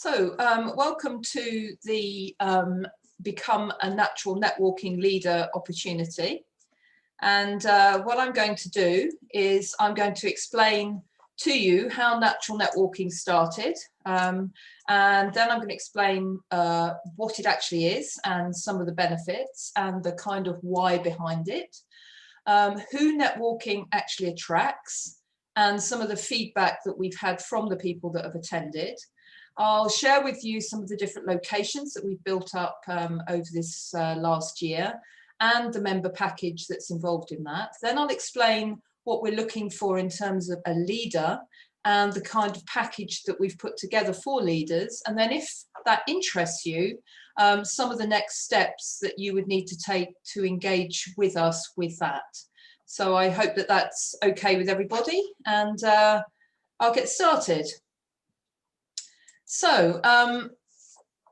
Welcome to the Become a Natural Networking Leader opportunity. And what I'm going to do is I'm going to explain to you how natural networking started. And then I'm going to explain what it actually is and some of the benefits and the kind of why behind it, who networking actually attracts, and some of the feedback that we've had from the people that have attended. I'll share with you some of the different locations that we've built up over this last year and the member package that's involved in that. Then I'll explain what we're looking for in terms of a leader and the kind of package that we've put together for leaders. And then if that interests you, some of the next steps that you would need to take to engage with us with that. So I hope that that's okay with everybody, and I'll get started. So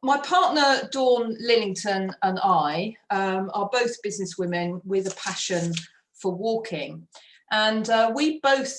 my partner Dawn Lillington and I are both businesswomen with a passion for walking, and we both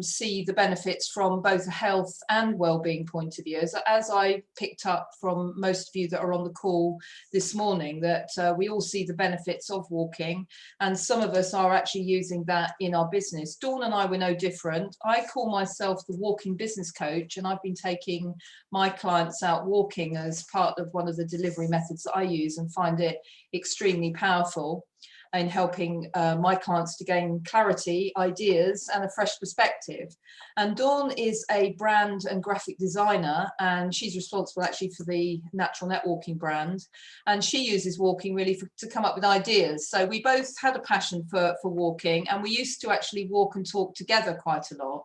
see the benefits from both a health and well-being point of view, as I picked up from most of you that are on the call this morning, that we all see the benefits of walking, and some of us are actually using that in our business. Dawn and I were no different. I call myself the walking business coach, and I've been taking my clients out walking as part of one of the delivery methods that I use, and find it extremely powerful in helping my clients to gain clarity, ideas, and a fresh perspective. And Dawn is a brand and graphic designer, and she's responsible actually for the Natural Networking brand. And she uses walking really to come up with ideas. So we both had a passion for walking, and we used to actually walk and talk together quite a lot.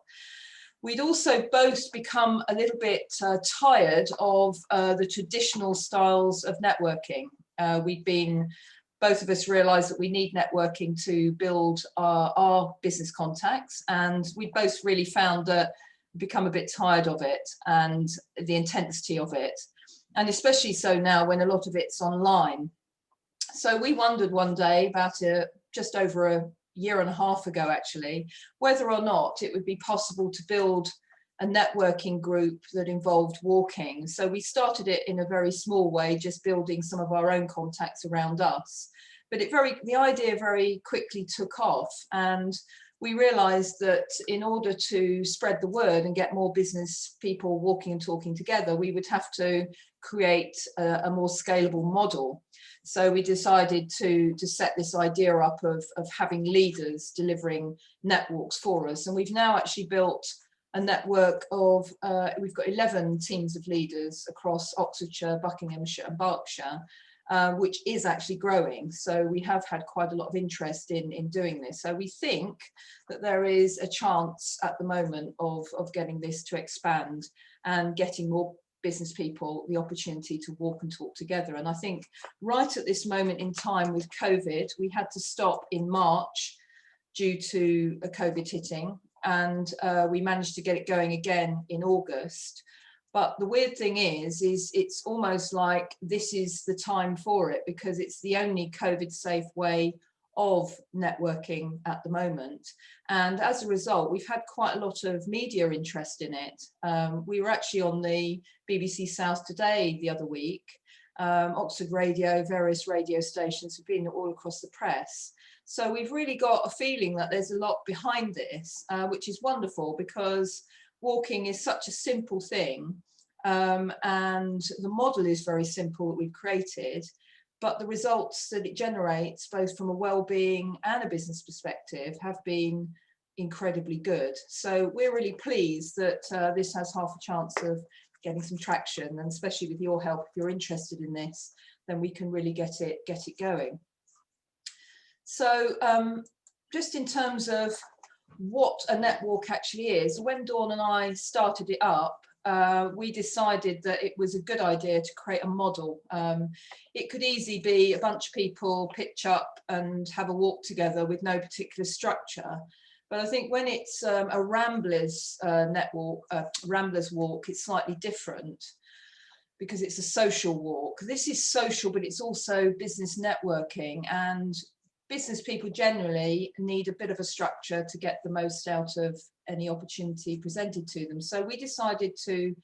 We'd also both become a little bit tired of the traditional styles of networking. Both of us realised that we need networking to build our business contacts, and we both really found that we've become a bit tired of it and the intensity of it, and especially so now when a lot of it's online. So we wondered one day, about just over a year and a half ago actually, whether or not it would be possible to build a networking group that involved walking. So we started it in a very small way, just building some of our own contacts around us. But the idea very quickly took off, and we realized that in order to spread the word and get more business people walking and talking together, we would have to create a more scalable model. So we decided to set this idea up of having leaders delivering netwalks for us. And we've now actually built a network of, we've got 11 teams of leaders across Oxfordshire, Buckinghamshire and Berkshire, which is actually growing. So we have had quite a lot of interest in doing this. So we think that there is a chance at the moment of getting this to expand and getting more business people the opportunity to walk and talk together. And I think right at this moment in time with COVID, we had to stop in March due to a COVID hitting. And we managed to get it going again in August. But the weird thing is it's almost like this is the time for it, because it's the only COVID safe way of networking at the moment. And as a result, we've had quite a lot of media interest in it. We were actually on the BBC South Today the other week, Oxford Radio, various radio stations have been all across the press. So we've really got a feeling that there's a lot behind this, which is wonderful, because walking is such a simple thing, and the model is very simple that we've created, but the results that it generates, both from a well-being and a business perspective, have been incredibly good. So we're really pleased that this has half a chance of getting some traction, and especially with your help, if you're interested in this, then we can really get it going. So just in terms of what a network actually is, when Dawn and I started it up, we decided that it was a good idea to create a model. It could easily be a bunch of people pitch up and have a walk together with no particular structure. But I think when it's a Ramblers Ramblers walk, it's slightly different, because it's a social walk. This is social, but it's also business networking, and business people generally need a bit of a structure to get the most out of any opportunity presented to them. So we decided to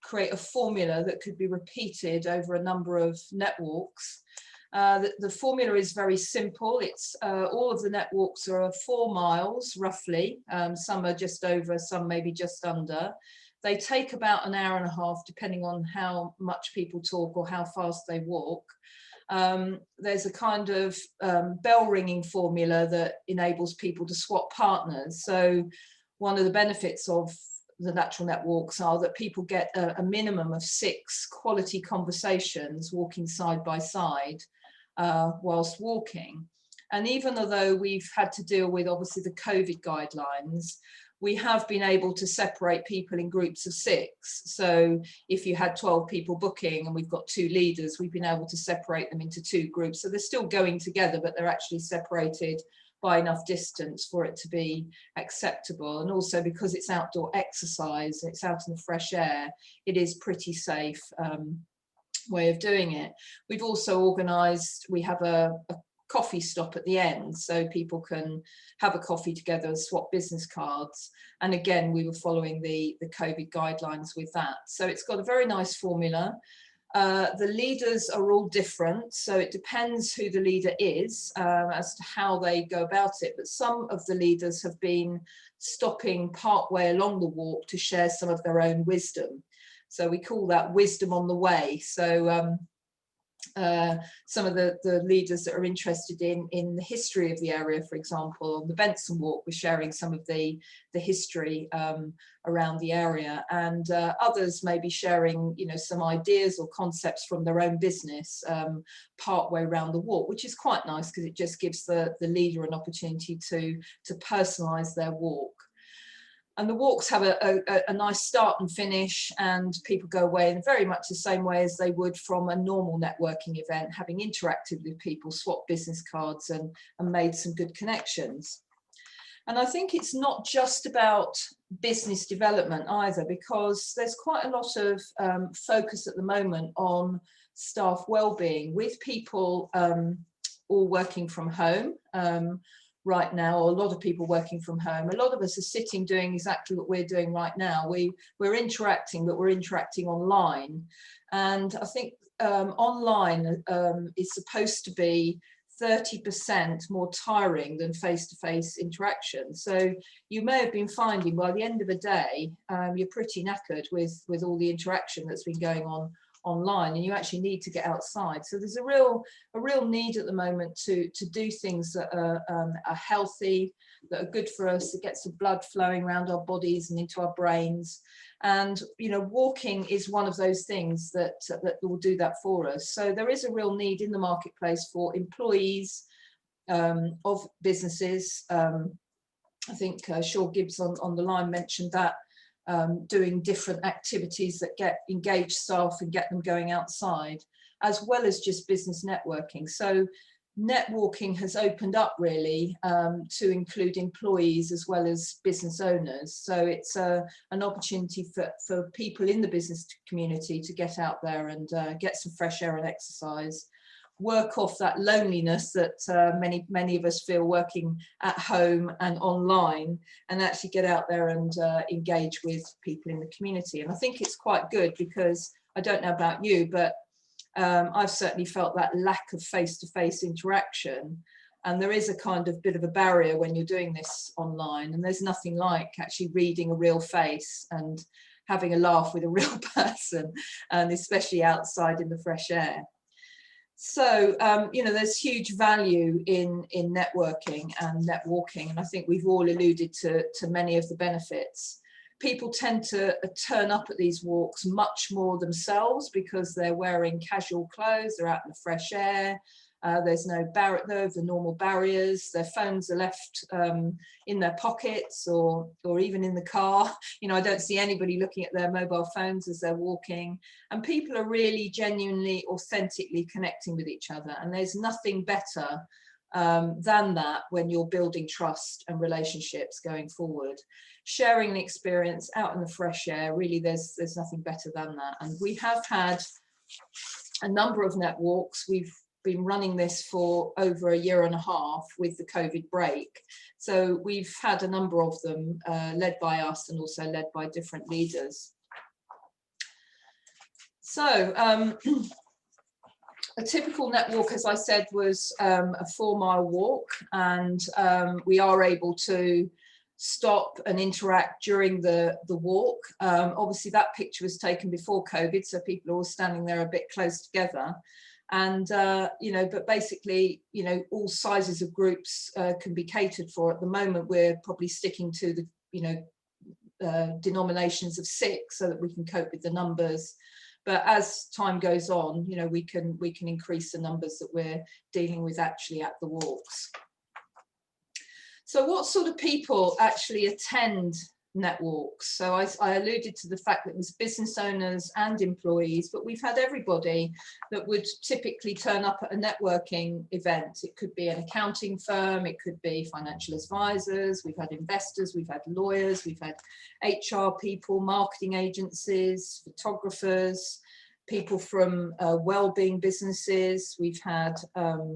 create a formula that could be repeated over a number of netwalks. The formula is very simple. It's all of the netwalks are 4 miles roughly. Some are just over, some maybe just under. They take about an hour and a half, depending on how much people talk or how fast they walk. There's a kind of bell ringing formula that enables people to swap partners. So one of the benefits of the natural netwalks are that people get a minimum of 6 quality conversations walking side by side whilst walking. And even though we've had to deal with obviously the COVID guidelines, we have been able to separate people in groups of 6. So if you had 12 people booking and we've got 2 leaders, we've been able to separate them into 2 groups. So they're still going together, but they're actually separated by enough distance for it to be acceptable. And also because it's outdoor exercise, it's out in the fresh air, it is pretty safe way of doing it. We've also organised, we have a coffee stop at the end, so people can have a coffee together and swap business cards. And again, we were following the COVID guidelines with that. So it's got a very nice formula. The leaders are all different, so it depends who the leader is as to how they go about it. But some of the leaders have been stopping partway along the walk to share some of their own wisdom. So we call that wisdom on the way. So some of the leaders that are interested in the history of the area, for example, on the Benson Walk, we're sharing some of the history around the area, and others may be sharing, you know, some ideas or concepts from their own business part way around the walk, which is quite nice because it just gives the leader an opportunity to personalize their walk. And the walks have a nice start and finish, and people go away in very much the same way as they would from a normal networking event, having interacted with people, swapped business cards and made some good connections. And I think it's not just about business development either, because there's quite a lot of focus at the moment on staff well-being, with people all working from home. Right now, or a lot of people working from home. A lot of us are sitting doing exactly what we're doing right now. We're interacting, but we're interacting online. And I think online is supposed to be 30% more tiring than face-to-face interaction. So you may have been finding by the end of the day, you're pretty knackered with all the interaction that's been going on online, and you actually need to get outside. So there's a real need at the moment to do things that are healthy, that are good for us, that gets the blood flowing around our bodies and into our brains. And you know, walking is one of those things that will do that for us. So there is a real need in the marketplace for employees of businesses. I think Shaw Gibbs on the line mentioned that. Doing different activities that engage staff and get them going outside, as well as just business networking. So netwalking has opened up really to include employees as well as business owners. So it's an opportunity for people in the business community to get out there and get some fresh air and exercise, work off that loneliness that many of us feel working at home and online, and actually get out there and engage with people in the community. And I think it's quite good, because I don't know about you, but I've certainly felt that lack of face-to-face interaction, and there is a kind of bit of a barrier when you're doing this online, and there's nothing like actually reading a real face and having a laugh with a real person, and especially outside in the fresh air. So, you know, there's huge value in networking and netwalking, and I think we've all alluded to many of the benefits. People tend to turn up at these walks much more themselves because they're wearing casual clothes, they're out in the fresh air, there's no the normal barriers, their phones are left in their pockets or even in the car. You know, I don't see anybody looking at their mobile phones as they're walking, and people are really genuinely, authentically connecting with each other, and there's nothing better than that when you're building trust and relationships going forward. Sharing an experience out in the fresh air, really there's nothing better than that. And we have had a number of netwalks. We've been running this for over 1.5 years with the COVID break. So we've had a number of them led by us and also led by different leaders. So a typical netwalk, as I said, was a 4-mile walk, and we are able to stop and interact during the walk. Obviously that picture was taken before COVID, so people are all standing there a bit close together. And, you know, but basically, you know, all sizes of groups can be catered for. At the moment, we're probably sticking to the, you know, denominations of 6 so that we can cope with the numbers. But as time goes on, you know, we can increase the numbers that we're dealing with actually at the walks. So what sort of people actually attend netwalks? So I alluded to the fact that it was business owners and employees, but we've had everybody that would typically turn up at a networking event. It could be an accounting firm, it could be financial advisors, we've had investors, we've had lawyers, we've had HR people, marketing agencies, photographers, people from well-being businesses, we've had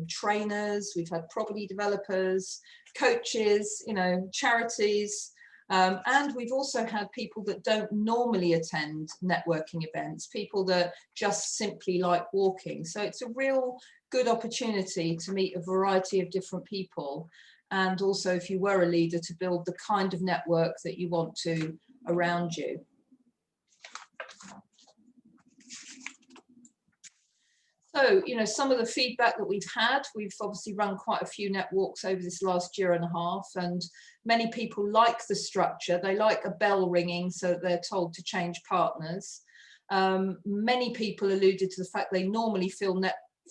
trainers, we've had property developers, coaches, you know, charities, and we've also had people that don't normally attend networking events, people that just simply like walking. So it's a real good opportunity to meet a variety of different people, and also, if you were a leader, to build the kind of network that you want to around you. So, you know, some of the feedback that we've obviously run quite a few netwalks over this last year and a half, and many people like the structure. They like a bell ringing so that they're told to change partners. Many people alluded to the fact they normally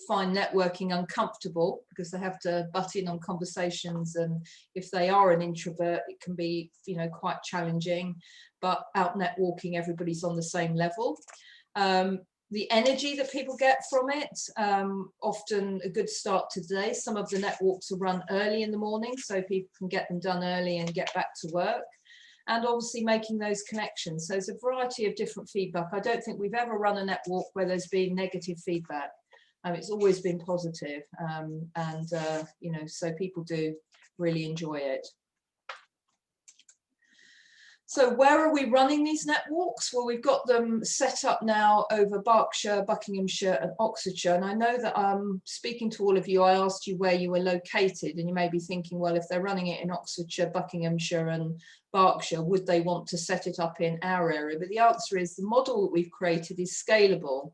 find networking uncomfortable because they have to butt in on conversations, and if they are an introvert, it can be, you know, quite challenging. But out netwalking, everybody's on the same level. The energy that people get from it, often a good start to the day. Some of the netwalks are run early in the morning, so people can get them done early and get back to work. And obviously making those connections. So there's a variety of different feedback. I don't think we've ever run a netwalk where there's been negative feedback. It's always been positive. You know, so people do really enjoy it. So where are we running these netwalks? Well, we've got them set up now over Berkshire, Buckinghamshire and Oxfordshire. And I know that speaking to all of you, I asked you where you were located, and you may be thinking, well, if they're running it in Oxfordshire, Buckinghamshire and Berkshire, would they want to set it up in our area? But the answer is the model that we've created is scalable.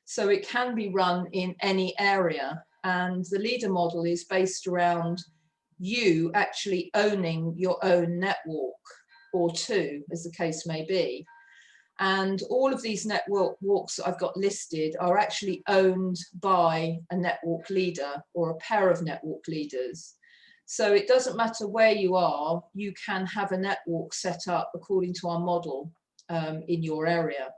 So it can be run in any area. And the leader model is based around you actually owning your own netwalk, or 2, as the case may be. And all of these netwalks that I've got listed are actually owned by a netwalk leader or a pair of netwalk leaders. So it doesn't matter where you are, you can have a netwalk set up according to our model in your area.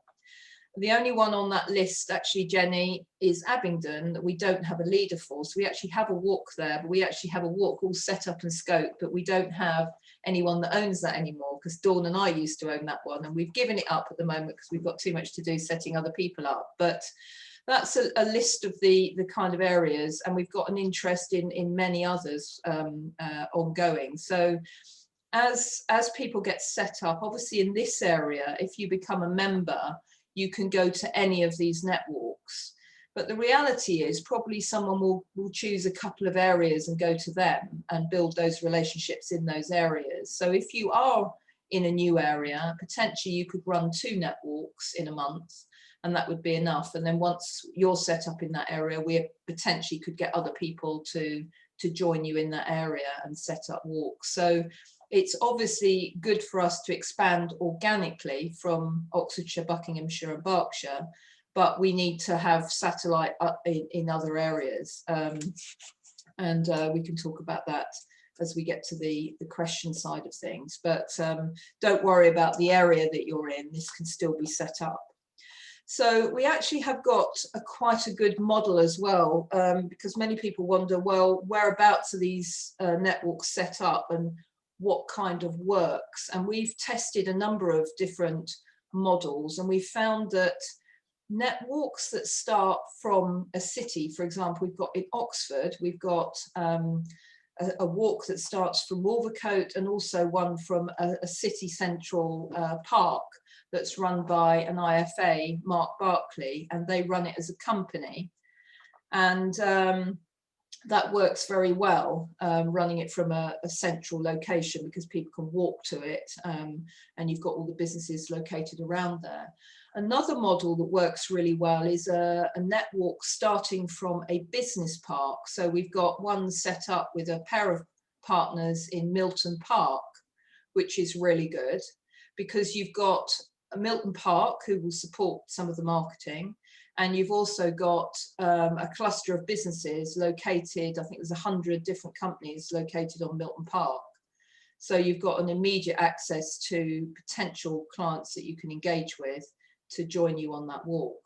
The only one on that list, actually, Jenny, is Abingdon, that we don't have a leader for. So we actually have a walk there, but we actually have a walk all set up and scoped, but we don't have anyone that owns that anymore, because Dawn and I used to own that one, and we've given it up at the moment because we've got too much to do setting other people up. But that's a list of the kind of areas, and we've got an interest in many others ongoing. So as people get set up, obviously in this area, if you become a member, you can go to any of these netwalks. But the reality is probably someone will choose a couple of areas and go to them and build those relationships in those areas. So if you are in a new area, potentially you could run 2 netwalks in a month, and that would be enough. And then once you're set up in that area, we potentially could get other people to join you in that area and set up walks. So it's obviously good for us to expand organically from Oxfordshire, Buckinghamshire and Berkshire, but we need to have satellite in other areas. We can talk about that as we get to the question side of things. But don't worry about the area that you're in, this can still be set up. So we actually have got quite a good model as well, because many people wonder, well, whereabouts are these netwalks set up and what kind of works? And we've tested a number of different models, and we found that netwalks that start from a city, for example, we've got in Oxford, we've got a walk that starts from Wolvercote, and also one from a city central park, that's run by an IFA, Mark Barkley, and they run it as a company. And that works very well, running it from a central location, because people can walk to it, and you've got all the businesses located around there. Another model that works really well is a netwalk starting from a business park. So we've got one set up with a pair of partners in Milton Park, which is really good, because you've got a Milton Park who will support some of the marketing, and you've also got a cluster of businesses located, I think there's 100 different companies located on Milton Park. So you've got an immediate access to potential clients that you can engage with to join you on that walk.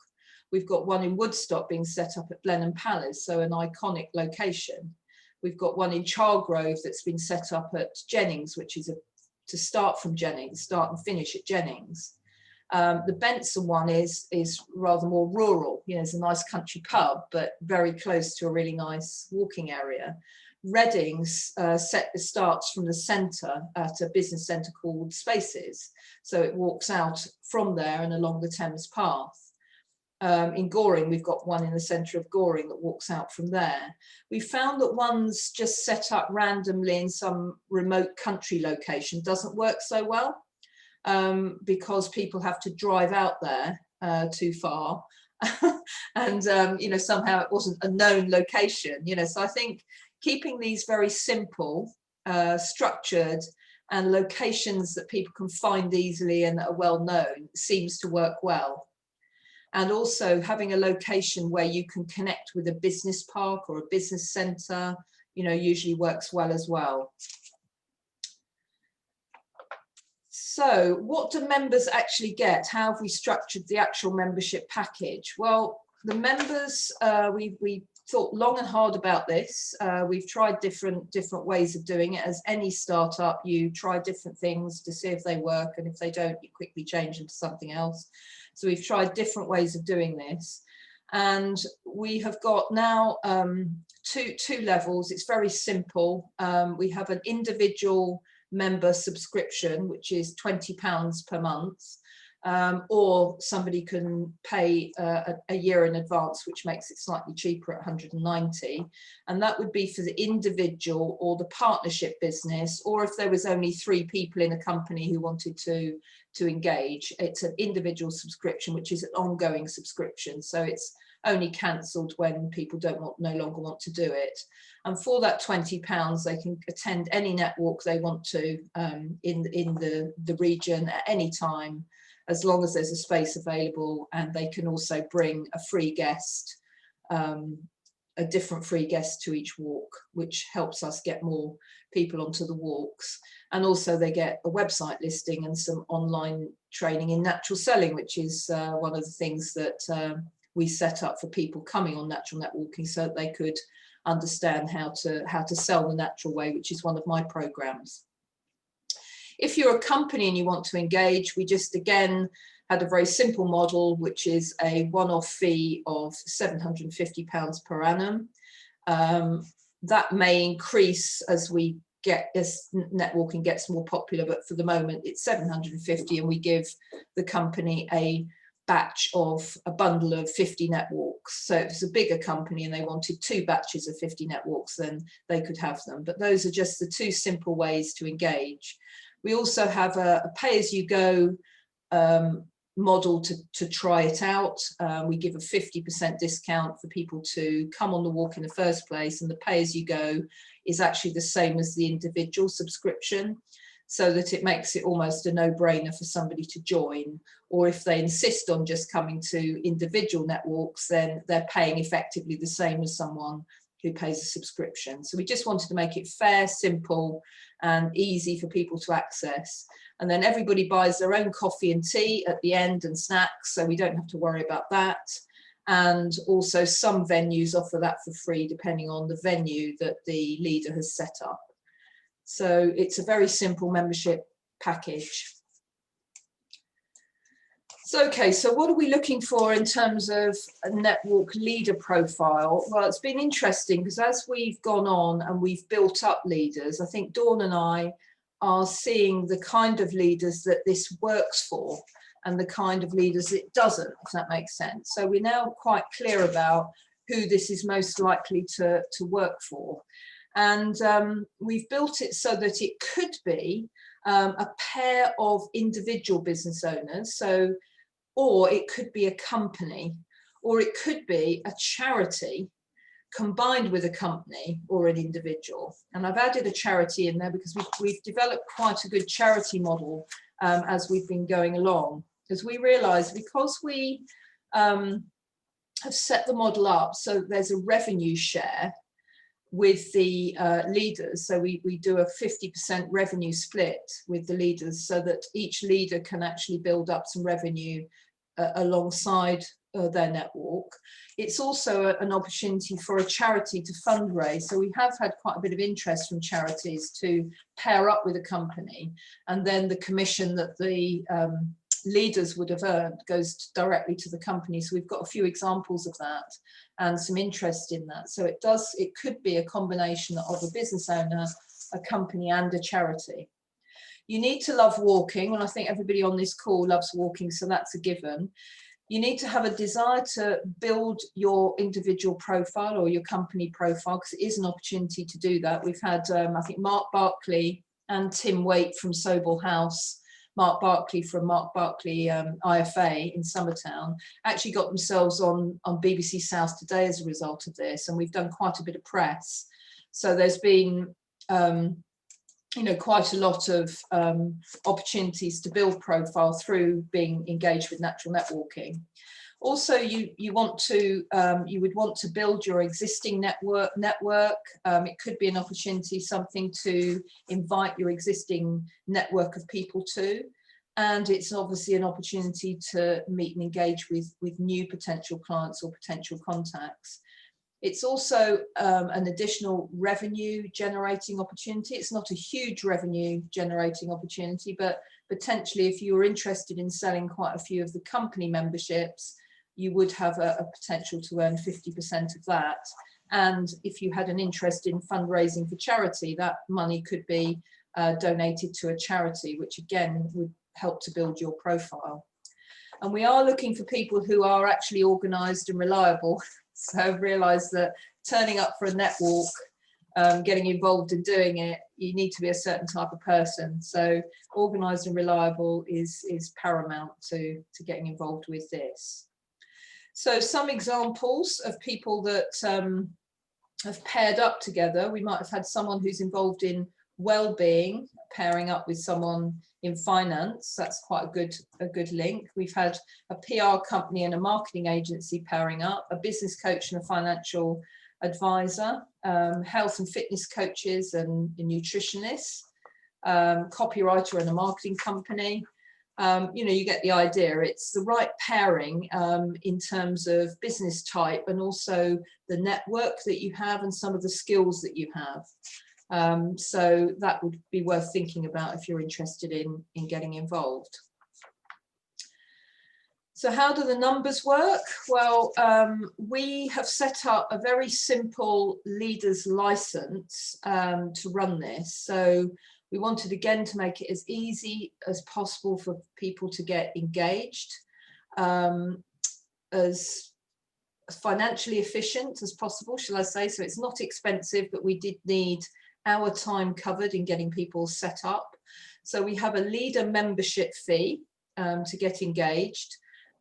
We've got one in Woodstock being set up at Blenheim Palace, so an iconic location. We've got one in Chargrove that's been set up at Jennings, which is to start from Jennings, start and finish at Jennings. The Benson one is rather more rural. You know, it's a nice country pub, but very close to a really nice walking area. Reading's starts from the centre at a business centre called Spaces. So it walks out from there and along the Thames Path. In Goring, we've got one in the centre of Goring that walks out from there. We found that one's just set up randomly in some remote country location doesn't work so well. Because people have to drive out there too far, and you know, somehow it wasn't a known location. You know, so I think keeping these very simple, structured, and locations that people can find easily and that are well known seems to work well. And also having a location where you can connect with a business park or a business centre, you know, usually works well as well. So what do members actually get? How have we structured the actual membership package? Well, the members, we thought long and hard about this. We've tried different ways of doing it. As any startup, you try different things to see if they work, and if they don't, you quickly change them to something else. So we've tried different ways of doing this. And we have got now two levels. It's very simple. We have an individual member subscription, which is £20 per month, or somebody can pay a year in advance, which makes it slightly cheaper at 190, and that would be for the individual or the partnership business, or if there was only 3 people in a company who wanted to engage. It's an individual subscription, which is an ongoing subscription, so it's only cancelled when people no longer want to do it. And for that £20, they can attend any netwalk they want to in the region at any time, as long as there's a space available, and they can also bring a free guest, a different free guest to each walk, which helps us get more people onto the walks. And also they get a website listing and some online training in natural selling, which is one of the things that we set up for people coming on natural netwalking, so that they could understand how to sell the natural way, which is one of my programs. If you're a company and you want to engage, we just again had a very simple model, which is a one-off fee of £750 per annum. That may increase as netwalking gets more popular, but for the moment it's 750, and we give the company a batch of a bundle of 50 netwalks. So if it's a bigger company and they wanted 2 batches of 50 netwalks, then they could have them. But those are just the 2 simple ways to engage. We also have a pay-as-you-go model to try it out. We give a 50% discount for people to come on the walk in the first place, and the pay-as-you-go is actually the same as the individual subscription, so that it makes it almost a no-brainer for somebody to join. Or if they insist on just coming to individual netwalks, then they're paying effectively the same as someone who pays a subscription. So we just wanted to make it fair, simple, and easy for people to access. And then everybody buys their own coffee and tea at the end, and snacks, so we don't have to worry about that. And also some venues offer that for free, depending on the venue that the leader has set up. So it's a very simple membership package. So, okay, so what are we looking for in terms of a netwalk leader profile? Well, it's been interesting because as we've gone on and we've built up leaders, I think Dawn and I are seeing the kind of leaders that this works for. and the kind of leaders it doesn't, if that makes sense. So we're now quite clear about who this is most likely to work for. And we've built it so that it could be a pair of individual business owners, or it could be a company, or it could be a charity combined with a company or an individual. And I've added a charity in there because we've developed quite a good charity model as we've been going along, because we realised, because we have set the model up so there's a revenue share with the leaders. So we do a 50% revenue split with the leaders so that each leader can actually build up some revenue alongside their netwalk. It's also an opportunity for a charity to fundraise. So we have had quite a bit of interest from charities to pair up with a company, and then the commission that the leaders would have earned goes directly to the company. So we've got a few examples of that and some interest in that. So it could be a combination of a business owner, a company and a charity. You need to love walking, and I think everybody on this call loves walking, so that's a given. You need to have a desire to build your individual profile or your company profile, because it is an opportunity to do that. We've had, I think, Mark Barkley and Tim Waite from Sobel House, Mark Barkley from Mark Barkley IFA in Summertown, actually got themselves on BBC South Today as a result of this, and we've done quite a bit of press. So there's been quite a lot of opportunities to build profile through being engaged with natural networking. Also, you would want to build your existing network. It could be an opportunity, something to invite your existing network of people to, and it's obviously an opportunity to meet and engage with new potential clients or potential contacts. It's also an additional revenue generating opportunity. It's not a huge revenue generating opportunity, but potentially if you were interested in selling quite a few of the company memberships, you would have a potential to earn 50% of that. And if you had an interest in fundraising for charity, that money could be donated to a charity, which again would help to build your profile. And we are looking for people who are actually organised and reliable. So I've realised that turning up for a netwalk, getting involved in doing it, you need to be a certain type of person. So organised and reliable is paramount to getting involved with this. So some examples of people that have paired up together. We might have had someone who's involved in well-being pairing up with someone in finance. That's quite a good link. We've had a PR company and a marketing agency pairing up, a business coach and a financial advisor, health and fitness coaches and nutritionists, copywriter and a marketing company. You get the idea. It's the right pairing in terms of business type and also the network that you have and some of the skills that you have. So that would be worth thinking about if you're interested in getting involved. So how do the numbers work? Well, we have set up a very simple leaders license to run this. So we wanted again to make it as easy as possible for people to get engaged, as financially efficient as possible, shall I say. So it's not expensive, but we did need our time covered in getting people set up. So we have a leader membership fee to get engaged,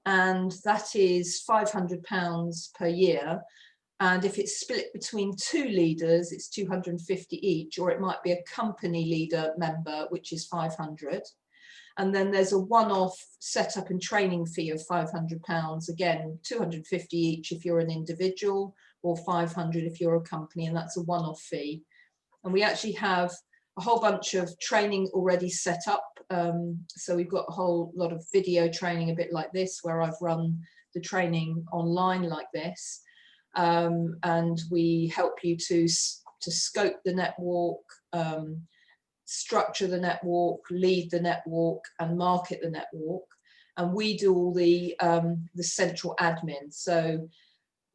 and that is £500 per year. And if it's split between two leaders, it's 250 each, or it might be a company leader member, which is 500. And then there's a one-off setup and training fee of £500, again, 250 each if you're an individual, or 500 if you're a company, and that's a one-off fee. And we actually have a whole bunch of training already set up. So we've got a whole lot of video training, a bit like this, where I've run the training online like this. And we help you to scope the netwalk, structure the netwalk, lead the netwalk, and market the netwalk. And we do all the central admin. So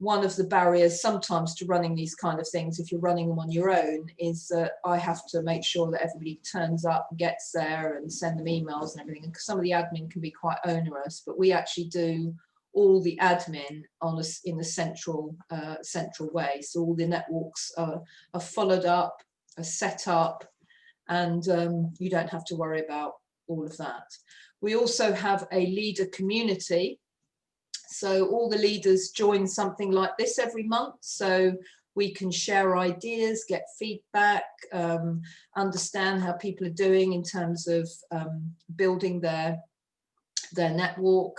one of the barriers sometimes to running these kind of things, if you're running them on your own, is that I have to make sure that everybody turns up and gets there and send them emails and everything. And some of the admin can be quite onerous, but we actually do all the admin in the central way. So all the netwalks are followed up, are set up, and you don't have to worry about all of that. We also have a leader community. So all the leaders join something like this every month. So we can share ideas, get feedback, understand how people are doing in terms of building their network,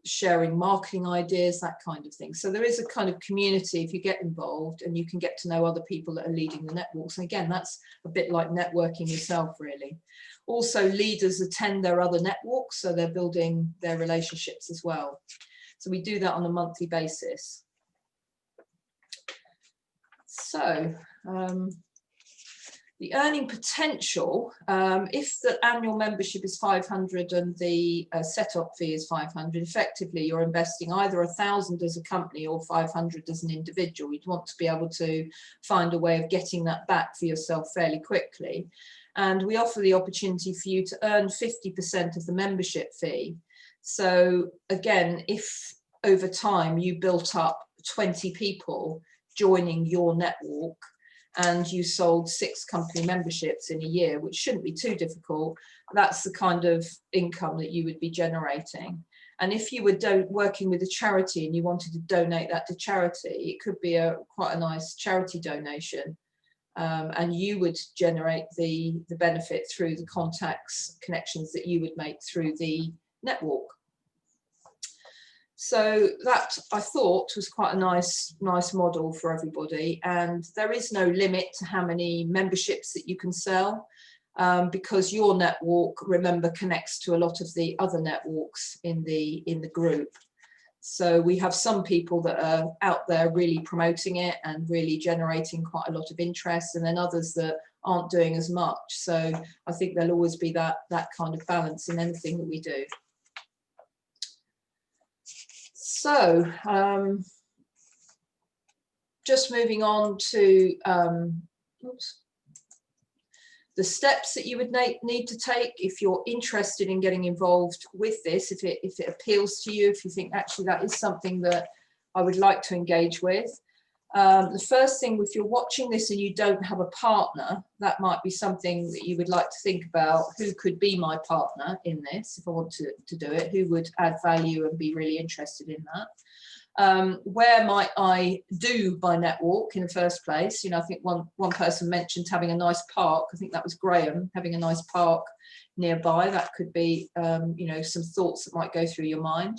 sharing marketing ideas, that kind of thing. So there is a kind of community if you get involved, and you can get to know other people that are leading the networks. And again, that's a bit like networking yourself, really. Also, leaders attend their other networks, so they're building their relationships as well. So we do that on a monthly basis. So the earning potential, if the annual membership is 500 and the setup fee is 500, effectively you're investing either 1,000 as a company or 500 as an individual. You'd want to be able to find a way of getting that back for yourself fairly quickly. And we offer the opportunity for you to earn 50% of the membership fee. So again, if over time you built up 20 people joining your network, and you sold 6 company memberships in a year, which shouldn't be too difficult, that's the kind of income that you would be generating. And if you were working with a charity and you wanted to donate that to charity, it could be quite a nice charity donation. And you would generate the benefit through the connections that you would make through the network. So that, I thought, was quite a nice model for everybody. And there is no limit to how many memberships that you can sell, because your network, remember, connects to a lot of the other networks in the group. So we have some people that are out there really promoting it and really generating quite a lot of interest, and then others that aren't doing as much. So I think there'll always be that kind of balance in anything that we do. So just moving on to the steps that you would need to take if you're interested in getting involved with this, if it appeals to you, if you think actually that is something that I would like to engage with. The first thing, if you're watching this and you don't have a partner, that might be something that you would like to think about. Who could be my partner in this if I want to do it? Who would add value and be really interested in that? Where might I do my network in the first place? You know, I think one person mentioned having a nice park. I think that was Graham, having a nice park nearby. That could be, you know, some thoughts that might go through your mind.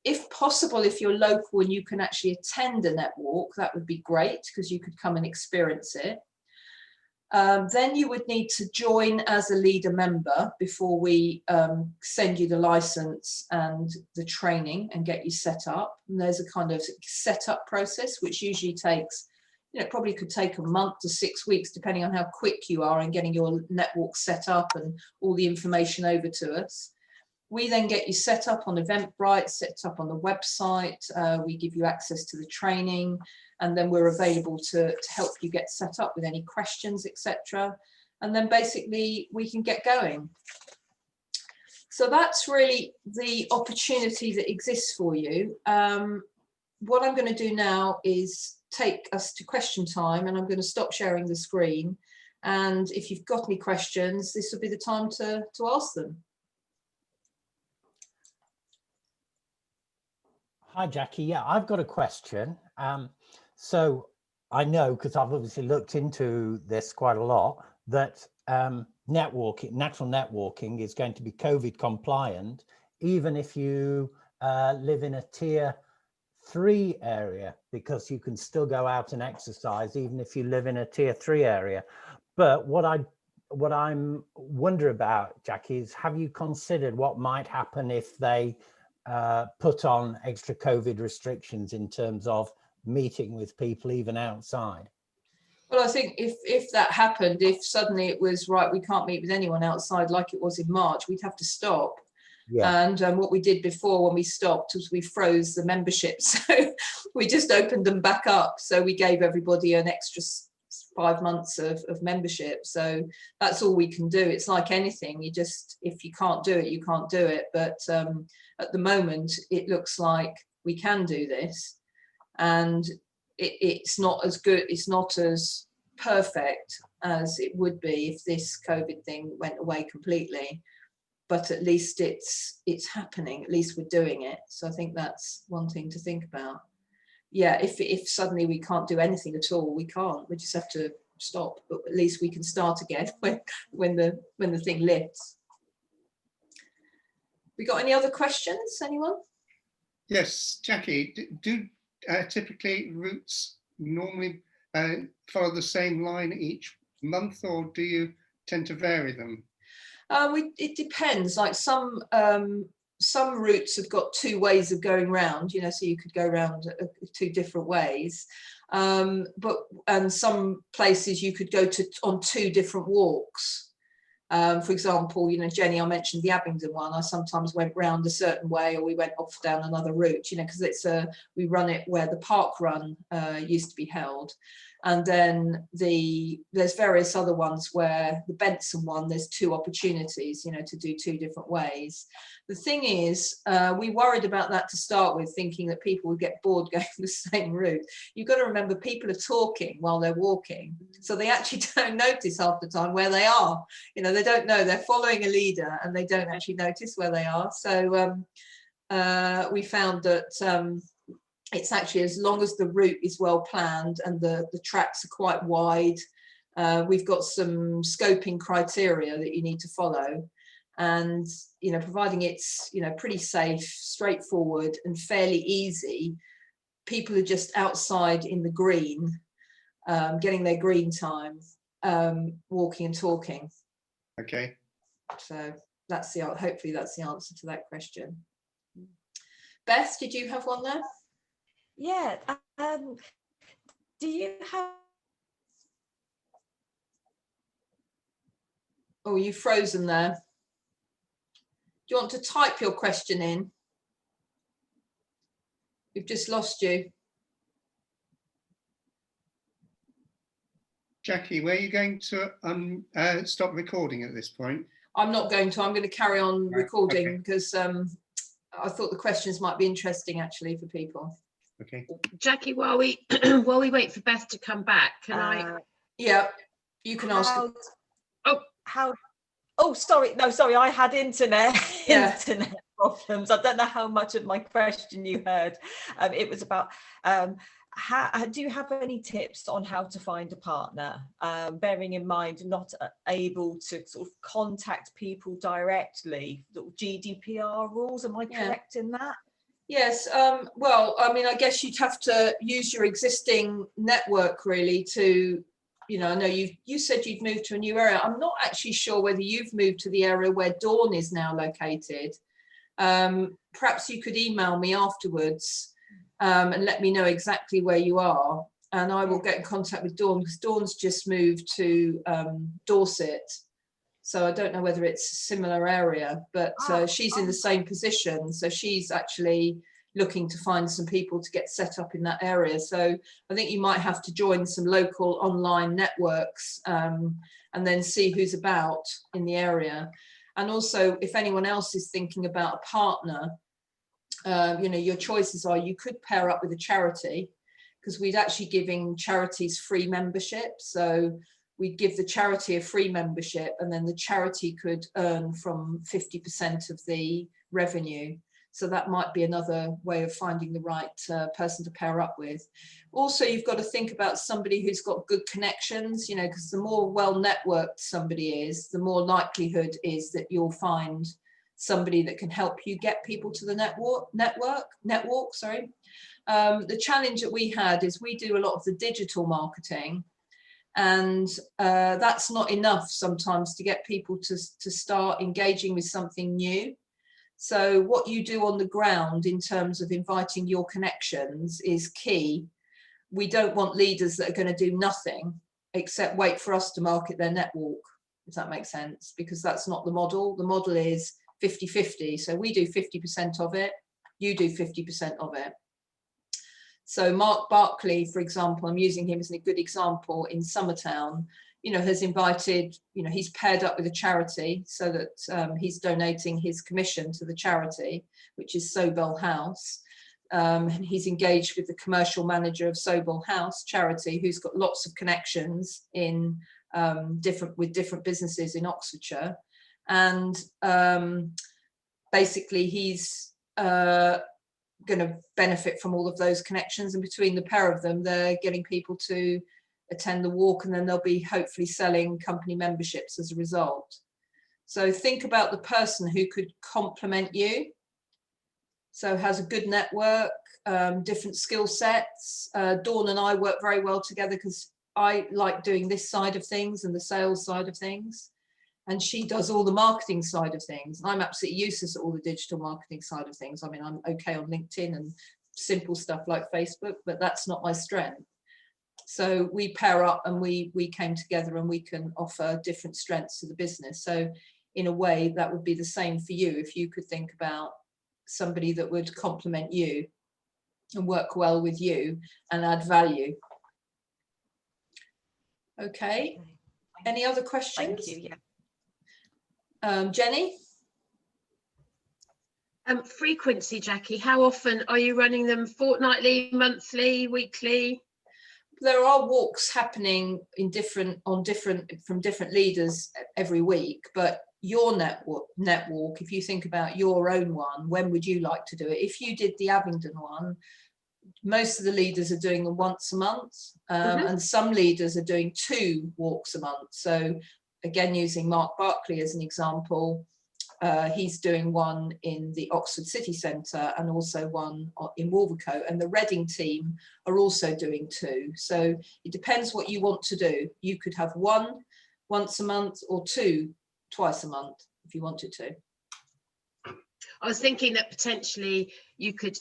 If possible, if you're local and you can actually attend a netwalk, that would be great because you could come and experience it. Then you would need to join as a leader member before we send you the license and the training and get you set up. And there's a kind of setup process, which usually takes, you know, probably could take a month to 6 weeks, depending on how quick you are in getting your network set up and all the information over to us. We then get you set up on Eventbrite, set up on the website. We give you access to the training, and then we're available to help you get set up with any questions, etc. And then basically we can get going. So that's really the opportunity that exists for you. What I'm going to do now is take us to question time, and I'm going to stop sharing the screen. And if you've got any questions, this will be the time to ask them. Hi, Jackie. Yeah, I've got a question. So I know, because I've obviously looked into this quite a lot, that natural networking is going to be COVID compliant, even if you live in a tier 3 area, because you can still go out and exercise even if you live in a tier 3 area. But what I'm wondering about, Jackie, is have you considered what might happen if they put on extra COVID restrictions in terms of meeting with people even outside? Well, I think if that happened, if suddenly it was right, we can't meet with anyone outside like it was in March, we'd have to stop. Yeah. And what we did before when we stopped was we froze the memberships. So we just opened them back up. So we gave everybody an extra 5 months of membership. So that's all we can do. It's like anything. You just, if you can't do it, you can't do it. But at the moment, it looks like we can do this. And it's not as good, it's not as perfect as it would be if this COVID thing went away completely. But at least it's happening, at least we're doing it. So I think that's one thing to think about. Yeah, if suddenly we can't do anything at all, we can't. We just have to stop. But at least we can start again when the thing lifts. We got any other questions? Anyone? Yes, Jackie. Do typically routes normally follow the same line each month, or do you tend to vary them? It depends. Like some routes have got 2 ways of going round, you know, so you could go round 2 different ways. And some places you could go to on 2 different walks. For example, you know, Jenny, I mentioned the Abingdon one. I sometimes went round a certain way, or we went off down another route, you know, because we run it where the park run used to be held. And then there's various other ones where the Benson one, there's 2 opportunities, you know, to do 2 different ways. The thing is, we worried about that to start with, thinking that people would get bored going the same route. You've got to remember, people are talking while they're walking. So they actually don't notice half the time where they are. You know, they don't know, they're following a leader and they don't actually notice where they are. So we found that it's actually, as long as the route is well planned and the tracks are quite wide, we've got some scoping criteria that you need to follow. And, you know, providing it's, you know, pretty safe, straightforward and fairly easy, people are just outside in the green, getting their green time, walking and talking. Okay. So that's hopefully that's the answer to that question. Beth, did you have one there? Yeah. Do you have? Oh, you've frozen there. Do you want to type your question in? We've just lost you. Jackie, were you going to stop recording at this point? I'm not going to. I'm going to carry on recording, okay. Because I thought the questions might be interesting actually for people. Okay. Jackie, while we wait for Beth to come back, can I? Yeah, you can ask. Oh, sorry. No, sorry. I had internet problems. I don't know how much of my question you heard. It was about do you have any tips on how to find a partner? Bearing in mind, not able to sort of contact people directly, GDPR rules. Am I correct in that? Yes. Well, I mean, I guess you'd have to use your existing network really to, you know, I know you said you'd moved to a new area. I'm not actually sure whether you've moved to the area where Dawn is now located. Perhaps you could email me afterwards and let me know exactly where you are, and I will get in contact with Dawn, because Dawn's just moved to Dorset. So I don't know whether it's a similar area, but she's in the same position. So she's actually looking to find some people to get set up in that area. So I think you might have to join some local online networks and then see who's about in the area. And also, if anyone else is thinking about a partner, you know, your choices are, you could pair up with a charity, because we'd actually giving charities free membership. So we'd give the charity a free membership, and then the charity could earn from 50% of the revenue. So that might be another way of finding the right person to pair up with. Also, you've got to think about somebody who's got good connections, you know, because the more well-networked somebody is, the more likelihood is that you'll find somebody that can help you get people to the netwalk, sorry. The challenge that we had is we do a lot of the digital marketing, and that's not enough sometimes to get people to start engaging with something new. So what you do on the ground in terms of inviting your connections is key. We don't want leaders that are going to do nothing except wait for us to market their netwalk, if that makes sense, because that's not the model. The model is 50-50. So we do 50% of it, you do 50% of it. So Mark Barkley, for example, I'm using him as a good example, in Summertown, you know, has invited, you know, he's paired up with a charity so that he's donating his commission to the charity, which is Sobel House. And he's engaged with the commercial manager of Sobel House charity, who's got lots of connections in with different businesses in Oxfordshire. And basically he's going to benefit from all of those connections, and between the pair of them they're getting people to attend the walk, and then they'll be hopefully selling company memberships as a result. So think about the person who could complement you, so has a good network, different skill sets. Dawn and I work very well together because I like doing this side of things and the sales side of things, and she does all the marketing side of things. I'm absolutely useless at all the digital marketing side of things. I mean, I'm okay on LinkedIn and simple stuff like Facebook, but that's not my strength. So we pair up and we came together, and we can offer different strengths to the business. So in a way, that would be the same for you if you could think about somebody that would complement you and work well with you and add value. Okay, any other questions? Thank you. Yeah. Jenny? Frequency, Jackie, how often are you running them? Fortnightly, monthly, weekly? There are walks happening from different leaders every week, but your netwalk, if you think about your own one, when would you like to do it? If you did the Abingdon one, most of the leaders are doing them once a month, and some leaders are doing 2 walks a month. So again, using Mark Barkley as an example, he's doing one in the Oxford City Centre and also one in Wolvercote, and the Reading team are also doing 2. So it depends what you want to do. You could have 1 once a month or 2 twice a month if you wanted to. I was thinking that potentially you could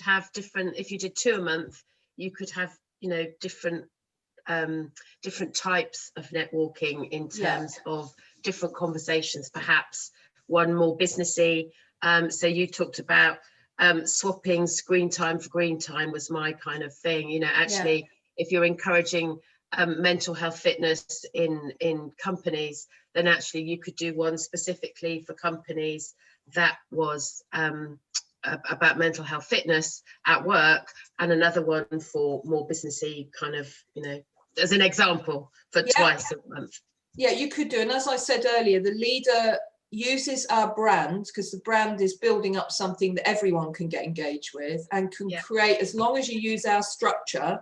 have different, if you did 2 a month, you could have, you know, different types of networking in terms of different conversations, perhaps one more businessy. So you talked about swapping screen time for green time was my kind of thing, you know, actually if you're encouraging mental health fitness in companies, then actually you could do one specifically for companies that was about mental health fitness at work, and another one for more businessy kind of, you know, as an example, for twice a month. Yeah, you could do. And as I said earlier, the leader uses our brand, because the brand is building up something that everyone can get engaged with and can create, as long as you use our structure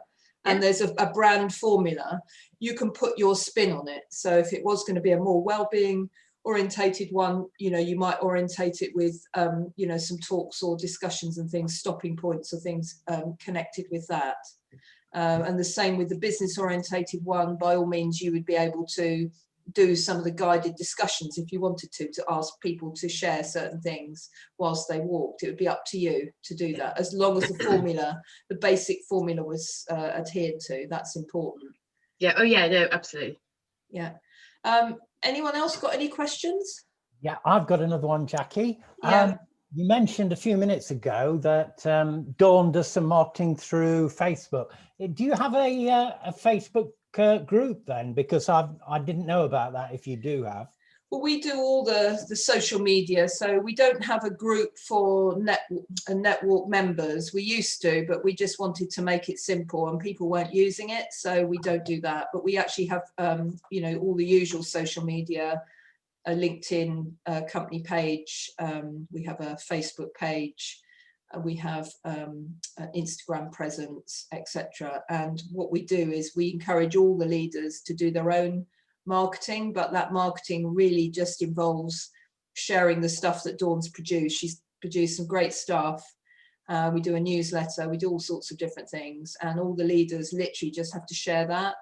and there's a brand formula, you can put your spin on it. So if it was going to be a more well-being orientated one, you know, you might orientate it with you know, some talks or discussions and things, stopping points or things connected with that. And the same with the business orientated one. By all means, you would be able to do some of the guided discussions if you wanted to ask people to share certain things whilst they walked. It would be up to you to do that, as long as the formula, the basic formula, was adhered to. That's important. Yeah. Oh yeah, no, absolutely. Yeah. Anyone else got any questions? Yeah, I've got another one, Jackie. Yeah. You mentioned a few minutes ago that Dawn does some marketing through Facebook. Do you have a Facebook group then? Because I didn't know about that, if you do have. Well, we do all the social media, so we don't have a group for Netwalk members. We used to, but we just wanted to make it simple and people weren't using it, so we don't do that. But we actually have, you know, all the usual social media, a LinkedIn company page, we have a Facebook page, we have an Instagram presence, etc. And what we do is we encourage all the leaders to do their own marketing, but that marketing really just involves sharing the stuff that Dawn's produced. She's produced some great stuff. We do a newsletter, we do all sorts of different things, and all the leaders literally just have to share that.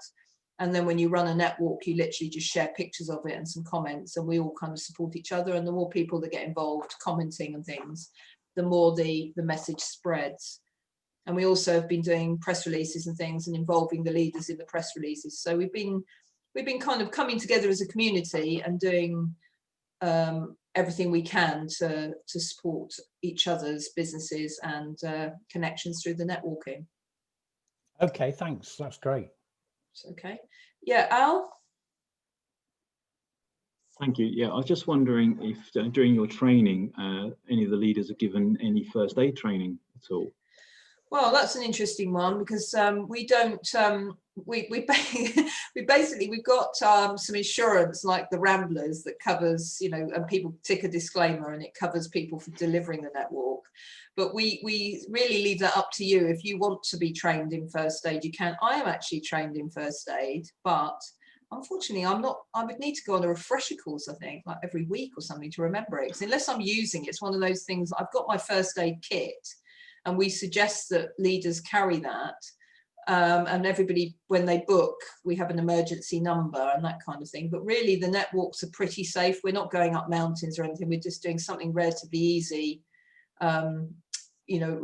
And then when you run a netwalk, you literally just share pictures of it and some comments, and we all kind of support each other. And the more people that get involved commenting and things, the more the message spreads. And we also have been doing press releases and things and involving the leaders in the press releases. So we've been kind of coming together as a community and doing everything we can to support each other's businesses and connections through the networking. Okay, thanks. That's great. Okay. Yeah, Al? Thank you. Yeah, I was just wondering if during your training, any of the leaders are given any first aid training at all? Well, that's an interesting one, because we don't, we basically, we've got some insurance like the Ramblers that covers, you know, and people tick a disclaimer and it covers people for delivering the netwalk. But we really leave that up to you. If you want to be trained in first aid, you can. I am actually trained in first aid, but unfortunately, I'm not. I would need to go on a refresher course, I think, like every week or something to remember it. 'Cause unless I'm using it, it's one of those things. I've got my first aid kit, and we suggest that leaders carry that. And everybody, when they book, we have an emergency number and that kind of thing. But really, the netwalks are pretty safe. We're not going up mountains or anything. We're just doing something relatively easy, you know,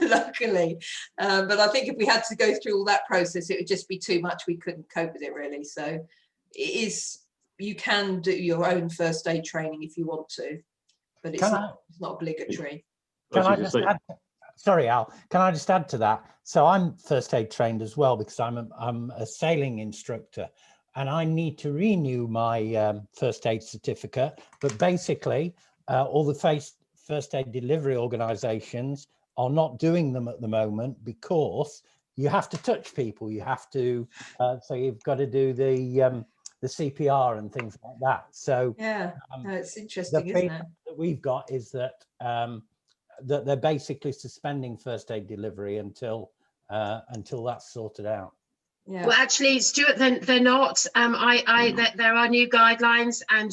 locally. But I think if we had to go through all that process, it would just be too much. We couldn't cope with it, really. So it is, you can do your own first aid training if you want to, but it's not obligatory. Can I just add, sorry, Al, can I just add to that? So I'm first aid trained as well, because I'm a sailing instructor, and I need to renew my first aid certificate. But basically, all the first aid delivery organisations are not doing them at the moment, because you have to touch people. You have to, so you've got to do the CPR and things like that. So yeah, no, it's interesting, isn't it? That we've got is that that they're basically suspending first aid delivery until that's sorted out. Yeah. Well, actually, Stuart, they're not. There are new guidelines, and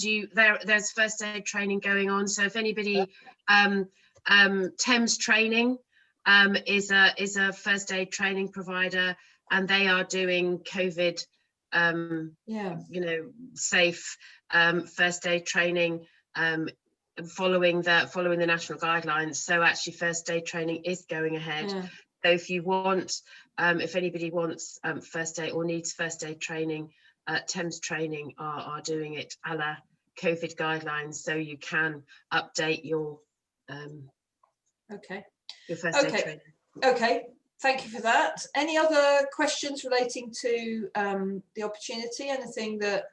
there's first aid training going on. So if anybody, Thames Training is a first aid training provider, and they are doing COVID, you know, safe first aid training, following the national guidelines. So actually, first aid training is going ahead. Yeah. So if you want, if anybody wants first aid or needs first aid training, Thames Training are doing it a la COVID guidelines, so you can update your first aid training. Okay, thank you for that. Any other questions relating to the opportunity? Anything that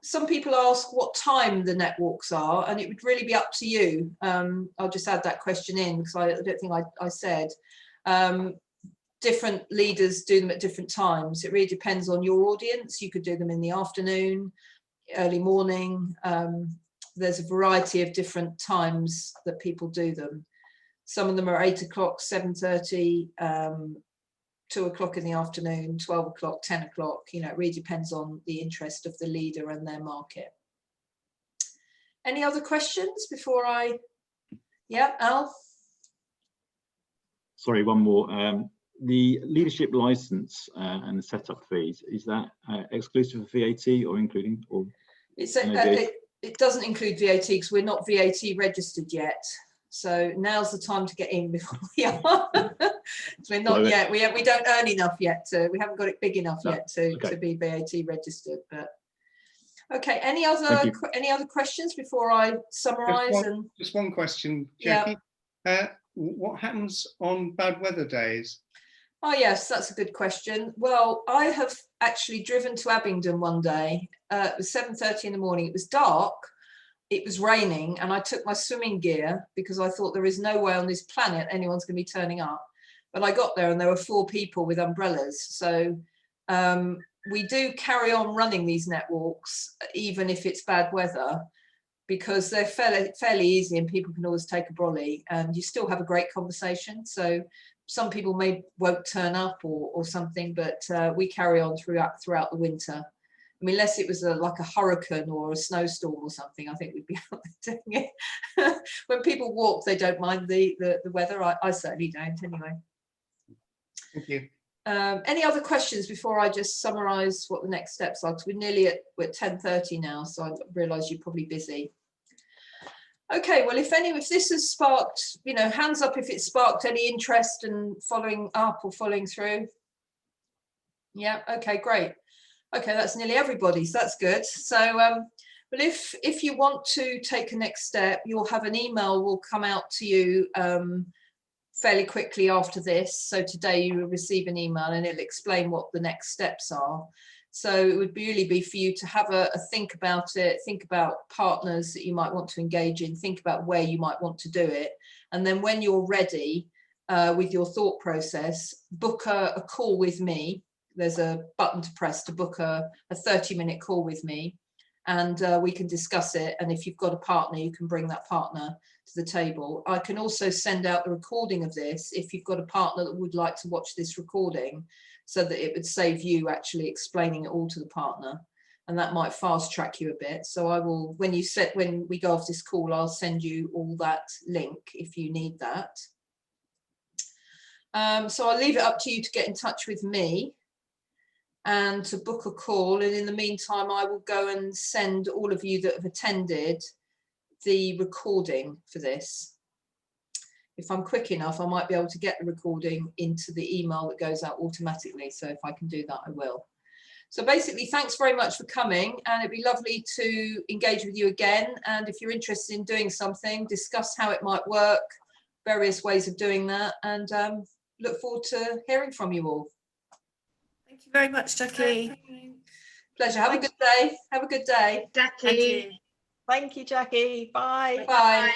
some people ask what time the netwalks are, and it would really be up to you. I'll just add that question in, because I don't think I said. Different leaders do them at different times. It really depends on your audience. You could do them in the afternoon, early morning. There's a variety of different times that people do them. Some of them are 8 o'clock, 7:30, 2 o'clock in the afternoon, 12 o'clock, 10 o'clock. You know, it really depends on the interest of the leader and their market. Any other questions before yeah, Al? Sorry, one more. The leadership license and the setup fees, is that exclusive of VAT or including? Or it doesn't include VAT, because we're not VAT registered yet. So now's the time to get in before we are. So we're not yet. We don't earn enough yet. We haven't got it big enough yet to be VAT registered. But okay. Any other questions before I summarise? Just one question, Jackie. Yeah. What happens on bad weather days? Oh yes, that's a good question. Well, I have actually driven to Abingdon one day. It was 7:30 in the morning. It was dark. It was raining, and I took my swimming gear because I thought there is no way on this planet anyone's going to be turning up. But I got there and there were 4 people with umbrellas. So we do carry on running these netwalks, even if it's bad weather, because they're fairly easy and people can always take a brolly and you still have a great conversation. So some people won't turn up or something, but we carry on throughout the winter. I mean, unless it was like a hurricane or a snowstorm or something, I think we'd be out there doing it. When people walk, they don't mind the weather. I certainly don't anyway. Thank you. Any other questions before I just summarise what the next steps are? Because we're at 10:30 now, so I realise you're probably busy. Okay, well, if this has sparked, you know, hands up if it sparked any interest in following up or following through. Yeah, okay, great. Okay, that's nearly everybody, so that's good. So Well, if you want to take a next step, you'll have an email will come out to you fairly quickly after this. So today you will receive an email and it'll explain what the next steps are. So it would really be for you to have a think about it, think about partners that you might want to engage in, think about where you might want to do it. And then when you're ready with your thought process, book a call with me. There's a button to press to book a 30-minute call with me, and we can discuss it. And if you've got a partner, you can bring that partner to the table. I can also send out the recording of this if you've got a partner that would like to watch this recording, so that it would save you actually explaining it all to the partner, and that might fast track you a bit. So I will, when we go off this call, I'll send you all that link if you need that. So I'll leave it up to you to get in touch with me and to book a call. And in the meantime, I will go and send all of you that have attended the recording for this. If I'm quick enough, I might be able to get the recording into the email that goes out automatically. So if I can do that, I will. So basically, thanks very much for coming, and it'd be lovely to engage with you again. And if you're interested in doing something, discuss how it might work, various ways of doing that, and look forward to hearing from you all. Thank you very much, Jackie. Pleasure. Have a good day. Have a good day. Jackie. Thank you, Jackie. Bye. Bye.